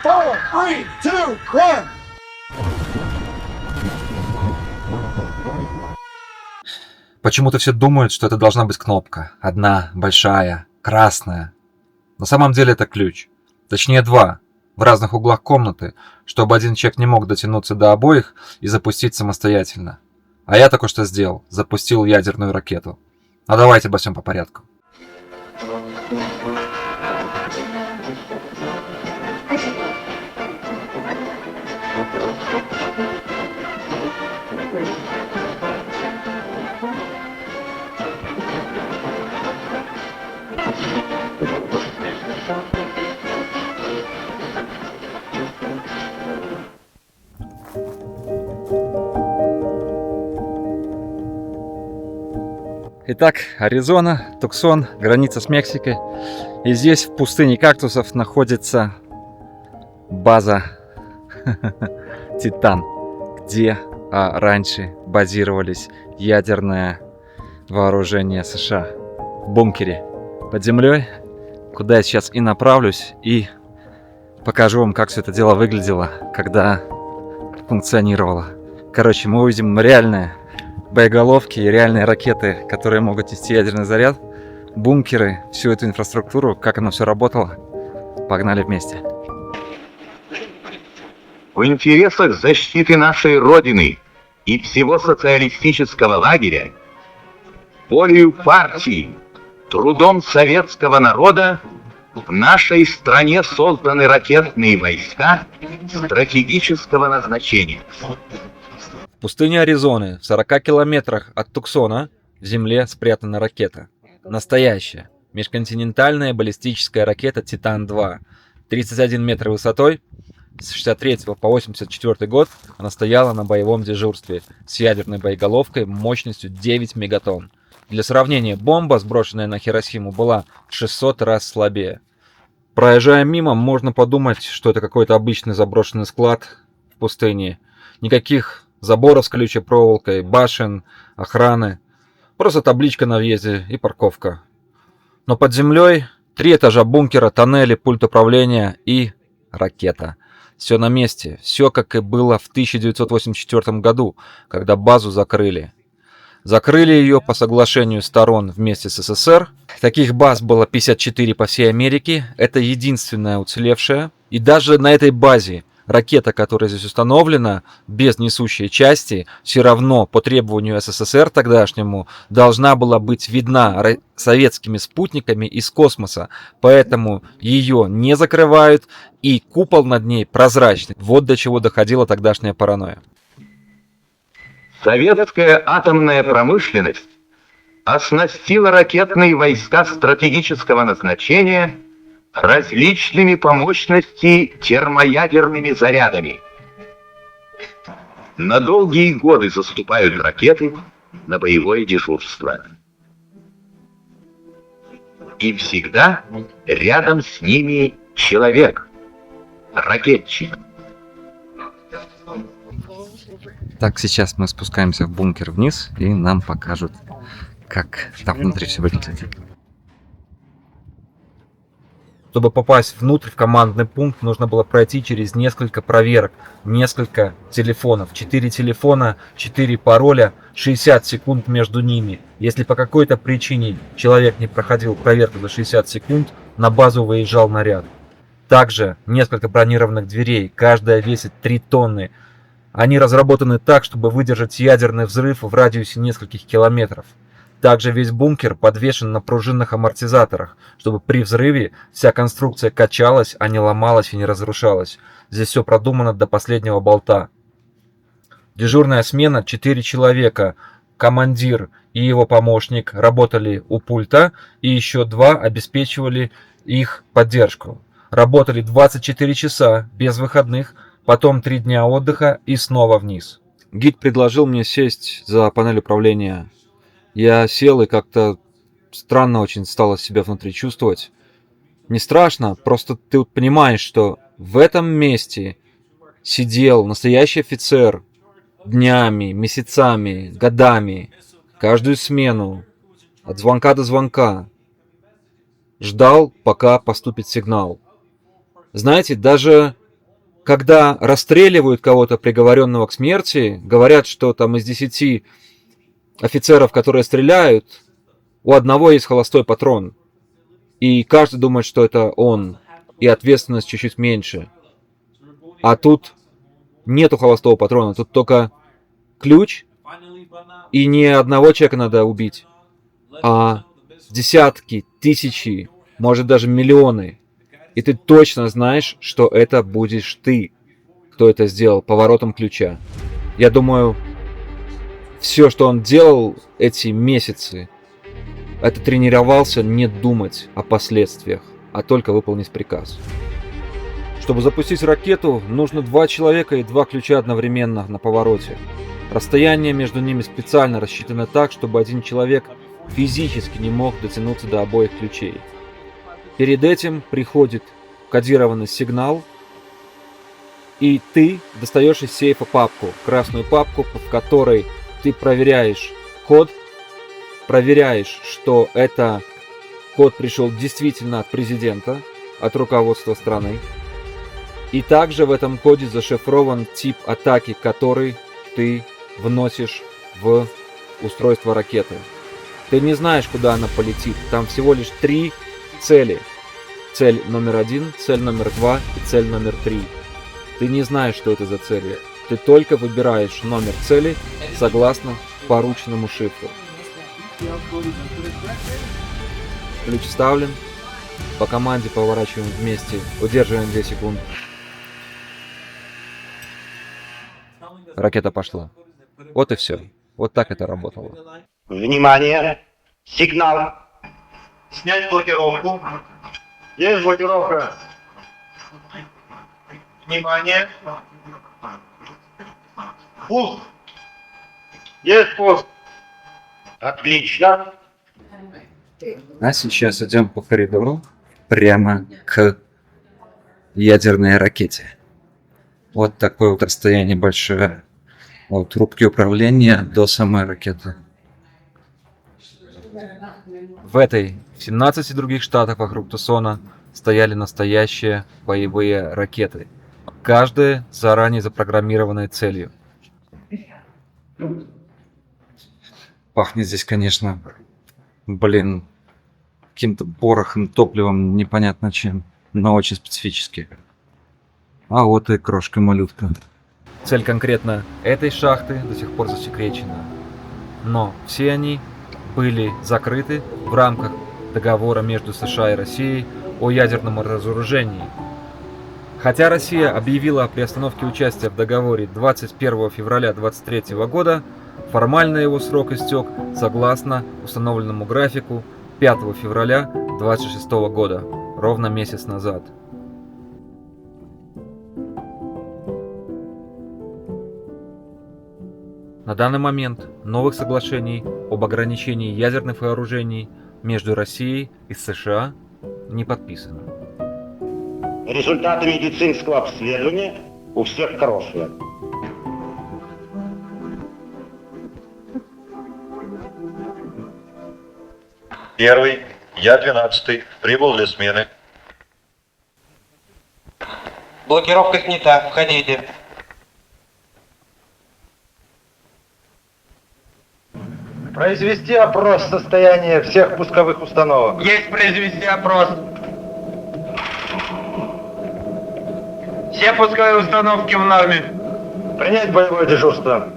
4, 3, 2, 1. Почему-то все думают, что это должна быть кнопка. Одна, большая, красная. На самом деле это ключ. Точнее два, в разных углах комнаты, чтобы один человек не мог дотянуться до обоих и запустить самостоятельно. А я только что сделал. Запустил ядерную ракету. А давайте обо всем по порядку. Итак, Аризона, Туксон, граница с Мексикой. И здесь, в пустыне кактусов, находится база Титан, где раньше базировались ядерное вооружение США. В бункере под землей, куда я сейчас и направлюсь, и покажу вам, как все это дело выглядело, когда функционировало. Короче, мы увидим реальное боеголовки и реальные ракеты, которые могут нести ядерный заряд, бункеры, всю эту инфраструктуру, как оно все работало. Погнали вместе. В интересах защиты нашей Родины и всего социалистического лагеря, волею партии, трудом советского народа в нашей стране созданы ракетные войска стратегического назначения. В пустыне Аризоны, в 40 километрах от Туксона, в земле спрятана ракета. Настоящая, межконтинентальная баллистическая ракета «Титан-2». 31 метр высотой. С 63 по 84 год она стояла на боевом дежурстве с ядерной боеголовкой мощностью 9 мегатонн. Для сравнения, бомба, сброшенная на Хиросиму, была в 600 раз слабее. Проезжая мимо, можно подумать, что это какой-то обычный заброшенный склад в пустыне. Никаких заборов с колючей проволокой, башен, охраны. Просто табличка на въезде и парковка. Но под землей 3 этажа бункера, тоннели, пульт управления и ракета. Все на месте, все как и было в 1984 году, когда базу закрыли. Закрыли ее по соглашению сторон вместе с СССР. Таких баз было 54 по всей Америке. Это единственная уцелевшая. И даже на этой базе ракета, которая здесь установлена, без несущей части, все равно по требованию СССР тогдашнему должна была быть видна советскими спутниками из космоса. Поэтому ее не закрывают, и купол над ней прозрачный. Вот до чего доходила тогдашняя паранойя. Советская атомная промышленность оснастила ракетные войска стратегического назначения различными по мощности термоядерными зарядами. На долгие годы заступают ракеты на боевое дежурство. И всегда рядом с ними человек, ракетчик. Так, сейчас мы спускаемся в бункер вниз, и нам покажут, как там внутри все выглядит. Чтобы попасть внутрь, в командный пункт, нужно было пройти через несколько проверок, несколько телефонов. 4 телефона, 4 пароля, 60 секунд между ними. Если по какой-то причине человек не проходил проверку за 60 секунд, на базу выезжал наряд. Также несколько бронированных дверей, каждая весит 3 тонны. Они разработаны так, чтобы выдержать ядерный взрыв в радиусе нескольких километров. Также весь бункер подвешен на пружинных амортизаторах, чтобы при взрыве вся конструкция качалась, а не ломалась и не разрушалась. Здесь все продумано до последнего болта. Дежурная смена 4 человека. Командир и его помощник работали у пульта, и еще 2 обеспечивали их поддержку. Работали 24 часа, без выходных, потом 3 дня отдыха и снова вниз. Гид предложил мне сесть за панель управления. Я сел и как-то странно очень стало себя внутри чувствовать. Не страшно, просто ты вот понимаешь, что в этом месте сидел настоящий офицер днями, месяцами, годами, каждую смену, от звонка до звонка. Ждал, пока поступит сигнал. Знаете, даже когда расстреливают кого-то, приговоренного к смерти, говорят, что там из 10 офицеров, которые стреляют, у одного есть холостой патрон. И каждый думает, что это он. И ответственность чуть-чуть меньше. А тут нету холостого патрона. Тут только ключ. И не одного человека надо убить, а десятки, тысячи, может даже миллионы. И ты точно знаешь, что это будешь ты, кто это сделал поворотом ключа. Я думаю, все, что он делал эти месяцы, это тренировался не думать о последствиях, а только выполнить приказ. Чтобы запустить ракету, нужно 2 человека и 2 ключа одновременно на повороте. Расстояние между ними специально рассчитано так, чтобы один человек физически не мог дотянуться до обоих ключей. Перед этим приходит кодированный сигнал, и ты достаешь из сейфа папку, красную папку, в которой ты проверяешь код, проверяешь, что это код пришел действительно от президента, от руководства страны. И также в этом коде зашифрован тип атаки, который ты вносишь в устройство ракеты. Ты не знаешь, куда она полетит. Там всего лишь 3 цели. Цель номер 1, цель номер 2 и цель номер 3. Ты не знаешь, что это за цели. Ты только выбираешь номер цели согласно порученному шифру. Ключ вставлен. По команде поворачиваем вместе. Удерживаем 2 секунды. Ракета пошла. Вот и все. Вот так это работало. Внимание! Сигнал! Снять блокировку. Есть блокировка. Внимание. Пуск. Есть пуск. Отлично! А сейчас идем по коридору прямо к ядерной ракете. Вот такое вот расстояние большое от рубки управления до самой ракеты. В этой, в 17 других штатах вокруг Тусона стояли настоящие боевые ракеты. Каждая заранее запрограммированной целью. Пахнет здесь, конечно, каким-то порохом, топливом, непонятно чем, но очень специфически. А вот и крошка-малютка. Цель конкретно этой шахты до сих пор засекречена. Но все они были закрыты в рамках договора между США и Россией о ядерном разоружении. Хотя Россия объявила о приостановке участия в договоре 21 февраля 2023 года, формально его срок истек согласно установленному графику 5 февраля 2026 года, ровно месяц назад. На данный момент новых соглашений об ограничении ядерных вооружений между Россией и США не подписано. Результаты медицинского обследования у всех хорошие. Первый, я 12-й, прибыл для смены. Блокировка снята, входите. Произвести опрос состояния всех пусковых установок. Есть произвести опрос. Все пусковые установки в норме. Принять боевое дежурство.